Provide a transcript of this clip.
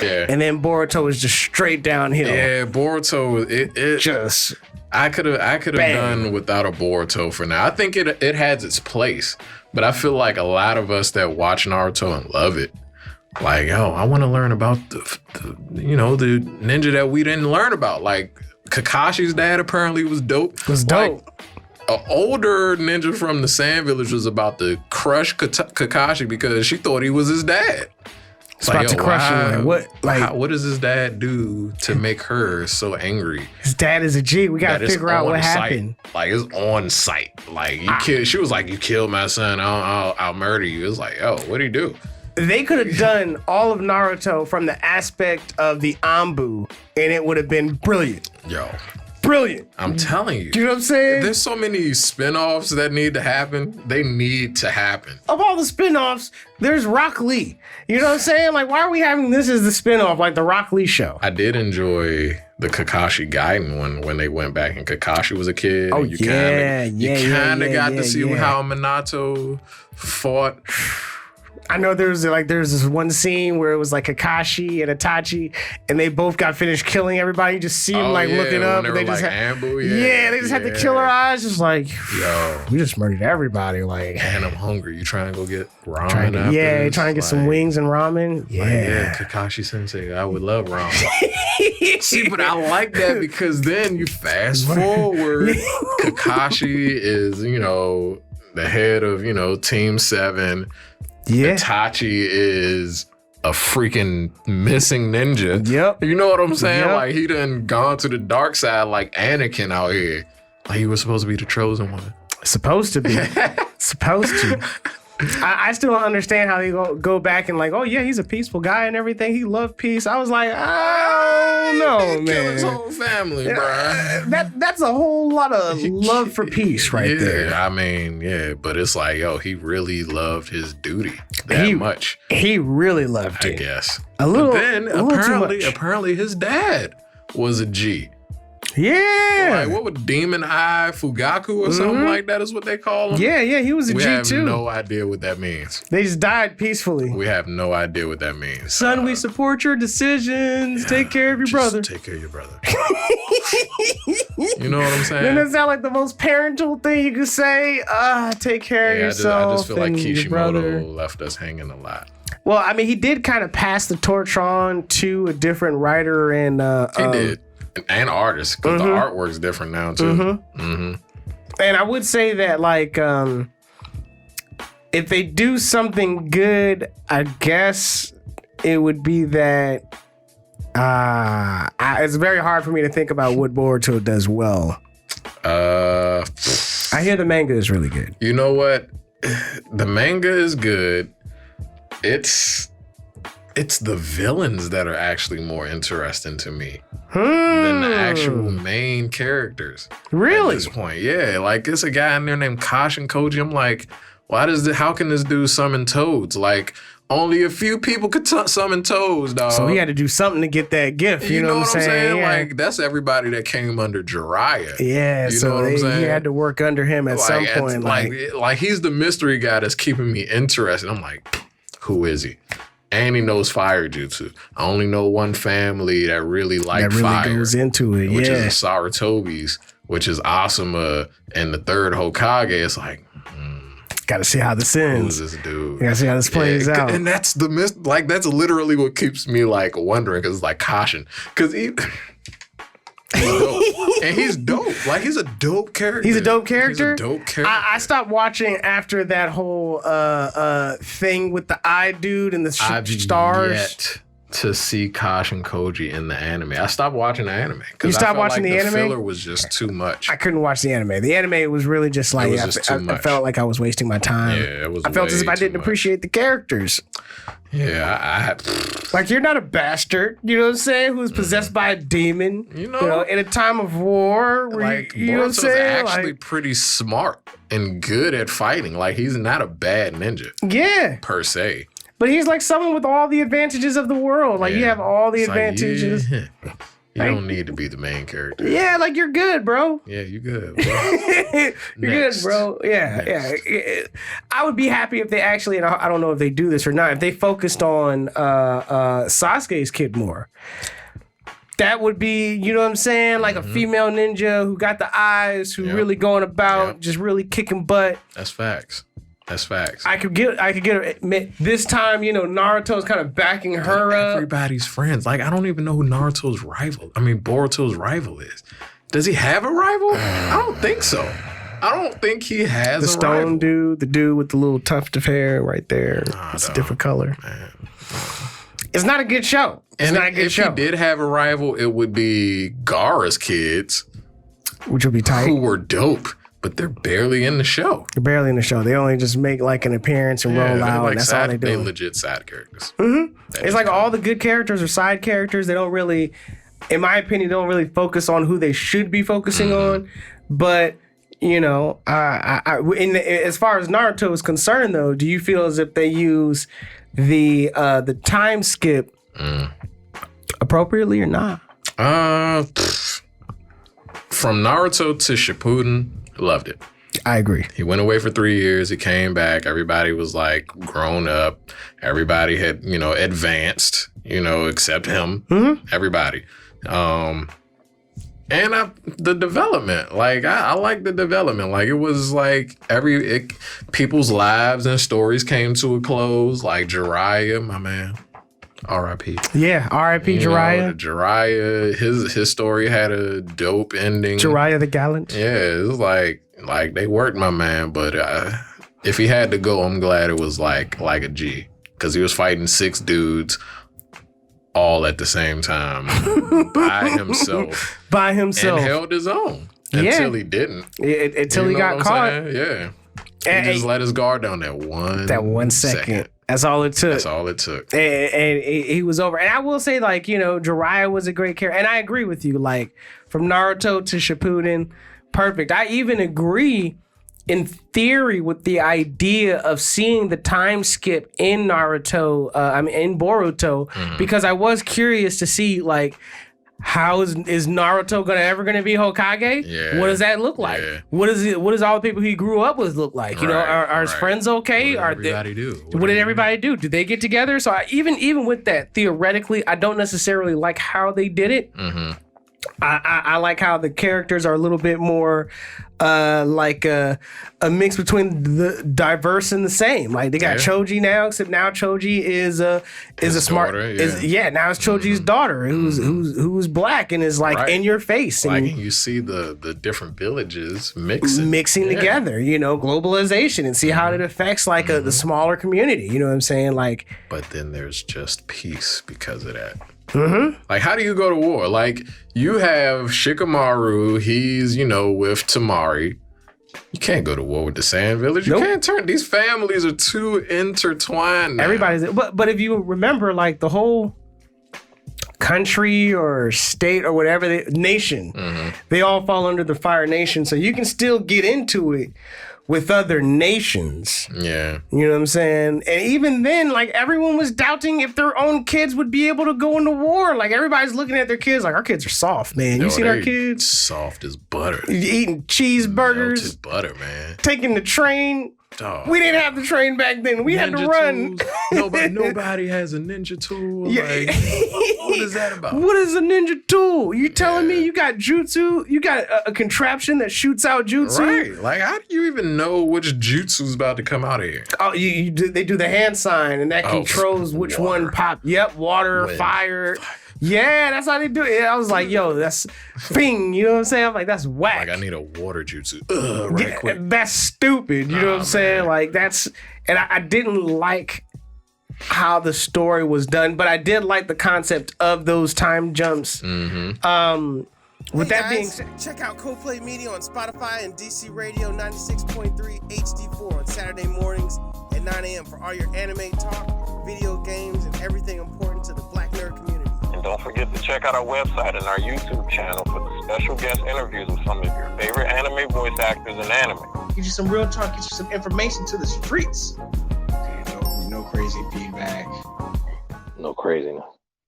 And then Boruto is just straight downhill. Yeah, Boruto, it just... I could have done without a Boruto for now. I think it has its place, but I feel like a lot of us that watch Naruto and love it, like, I want to learn about the ninja that we didn't learn about. Like Kakashi's dad apparently was dope. Like, an older ninja from the Sand Village was about to crush Kakashi because she thought he was his dad. It's like, about to crush him. What does his dad do to make her so angry? His dad is a G. We gotta figure out what happened. Like, it's on site. Like, she was like, you killed my son. I'll murder you. It's like, what do you do? They could have done all of Naruto from the aspect of the Anbu, and it would have been brilliant. Brilliant. I'm telling you. You know what I'm saying? There's so many spinoffs that need to happen. They need to happen. Of all the spinoffs, there's Rock Lee. You know what I'm saying? Like, why are we having this as the spinoff, like the Rock Lee show? I did enjoy the Kakashi Gaiden when they went back and Kakashi was a kid. Oh, you kind of got to see how Minato fought. I know there's this one scene where it was like Kakashi and Itachi, and they both got finished killing everybody. You just see them looking up, and they just had the killer eyes, just like, we just murdered everybody. Like, and I'm hungry. You trying to go get ramen? Trying to get some wings and ramen. Kakashi Sensei, I would love ramen. See, but I like that because then you fast forward. Kakashi is the head of Team 7. Yeah. Itachi is a freaking missing ninja. Yep. You know what I'm saying? Yep. Like, he done gone to the dark side like Anakin out here. Like, he was supposed to be the chosen one. Supposed to be. Supposed to. I still don't understand how they go back and like, he's a peaceful guy and everything. He loved peace. I was like, no, man. Kill his whole family, bro. That's a whole lot of love for peace right there. I mean, but it's like, he really loved his duty that much. He really loved it. I guess. A little. But then apparently his dad was a G. Yeah. Like, what would Demon Eye Fugaku or something like that is what they call him? Yeah, he was a G too. We have no idea what that means. They just died peacefully. We have no idea what that means. Son, we support your decisions. Take care of your brother. Take care of your brother. You know what I'm saying? Doesn't that sound like the most parental thing you could say? Take care of yourself. I just feel like Kishimoto left us hanging a lot. Well, I mean, he did kind of pass the torch on to a different writer and he did. And artists, because the artwork's different now too. And I would say that, like, if they do something good, I guess it would be that it's very hard for me to think about what Boruto does well. I hear the manga is really good. You know what? The manga is good. It's the villains that are actually more interesting to me than the actual main characters. Really? At this point, yeah. Like, it's a guy in there named Kashin Koji. I'm like, how can this dude summon toads? Like, only a few people could summon toads, dog. So he had to do something to get that gift. You know what I'm saying? Yeah. Like, that's everybody that came under Jiraiya. Yeah, you know what I'm saying? He had to work under him at some point. Like, he's the mystery guy that's keeping me interested. I'm like, who is he? And he knows fire jutsu. I only know one family that really fire. That really goes into it, which is the Sarutobi's, which is Asuma and the third Hokage. It's like, gotta see how this ends. Who's this dude? Gotta see how this plays out. And that's that's literally what keeps me like wondering, because it's like caution. Because he's dope. And he's dope. Like, he's a dope character. He's a dope character? He's a dope character. I stopped watching after that whole thing with the eye dude and the stars. Yet to see Kashin Koji in the anime. I stopped watching the anime. You stopped watching the anime? The filler was just too much. I couldn't watch the anime. The anime was really just like, I felt like I was wasting my time. Yeah, it was. I felt as if I didn't appreciate the characters. Yeah, like, you're not a bastard, you know what I'm saying, who's possessed by a demon, you know, in a time of war. You know what I'm saying? Actually pretty smart and good at fighting. Like, he's not a bad ninja. Yeah. Per se. But he's like someone with all the advantages of the world. Like, you have all the advantages. You don't need to be the main character. Yeah, like you're good, bro. Yeah, you good, bro. You're good, bro. Yeah. I would be happy if they actually, and I don't know if they do this or not, if they focused on Sasuke's kid more. That would be, you know what I'm saying? Like a female ninja who got the eyes, who really going about, just really kicking butt. That's facts. I could get this time, Naruto's kind of backing her up. Everybody's friends. Like, I don't even know who Boruto's rival is. Does he have a rival? I don't think so. I don't think he has the a stone rival. dude, the dude with the little tuft of hair right there. It's a different color. Man. It's not a good show. If he did have a rival, it would be Gaara's kids. Which would be tight. Who were dope. But they're barely in the show. They're barely in the show. They only just make like an appearance and roll out, and that's all they do. They legit side characters. It's like all the good characters are side characters. They don't really, in my opinion, focus on who they should be focusing on. But as far as Naruto is concerned, though, do you feel as if they use the time skip appropriately or not? From Naruto to Shippuden. Loved it. I agree. He went away for 3 years. He came back. Everybody was like grown up. Everybody had, advanced, except him. Everybody. The development. Like, I like the development. Like, it was like people's lives and stories came to a close. Like Jiraiya, my man. R.I.P. Yeah, R.I.P. Jiraiya. Jiraiya, his story had a dope ending. Jiraiya the Gallant. Yeah, it was like they worked my man, but if he had to go, I'm glad it was like a G, because he was fighting 6 dudes all at the same time by himself. And held his own until he didn't. Until he got caught. Yeah. He just let his guard down that 1 second. That's all it took. And he was over. And I will say, like, Jiraiya was a great character. And I agree with you. Like, from Naruto to Shippuden, perfect. I even agree in theory with the idea of seeing the time skip in Naruto, in Boruto, because I was curious to see, like, how is Naruto ever gonna be Hokage? Yeah. What does that look like? Yeah. What does all the people he grew up with look like? Are his friends okay? What did everybody do? What did everybody do? Did they get together? So even with that, theoretically, I don't necessarily like how they did it. I like how the characters are a little bit more like a mix between the diverse and the same. Like they got Choji now, except now Choji is a smart daughter, now it's Choji's daughter who's black and is like in your face. And you see the different villages mixing together, globalization, and see how it affects like the smaller community. You know what I'm saying? Like, but then there's just peace because of that. Like, how do you go to war? Like, you have Shikamaru, he's, with Tamari. You can't go to war with the Sand Village. You can't turn, these families are too intertwined now. Everybody's, but if you remember, like, the whole country or state or whatever, nation, they all fall under the Fire Nation, so you can still get into it with other nations. Yeah. You know what I'm saying? And even then, like, everyone was doubting if their own kids would be able to go into war. Like, everybody's looking at their kids like, our kids are soft, man. You seen our kids? Soft as butter. Eating cheeseburgers. Melted butter, man. Taking the train. Oh, we didn't have the train back then. We had to run. Nobody has a ninja tool. Yeah. Like, what is that about? What is a ninja tool? You telling me you got jutsu? You got a contraption that shoots out jutsu? Right. Like, how do you even know which jutsu's about to come out of here? Oh, they do the hand sign, and that controls which one pop. Yep, water, fire. Yeah, that's how they do it. I was like, yo, that's thing. You know what I'm saying? I'm like, that's whack. Like, I need a water jutsu. Quick. That's stupid. You know what I'm saying? Like, that's... And I didn't like how the story was done, but I did like the concept of those time jumps. With that being said, check out Co-Play Media on Spotify and DC Radio 96.3 HD4 on Saturday mornings at 9 a.m. for all your anime talk, video games, and everything important to the Black nerd community. And don't forget to check out our website and our YouTube channel for the special guest interviews with some of your favorite anime voice actors in anime. Give you some real talk, get you some information to the streets. Okay, no crazy feedback. No craziness.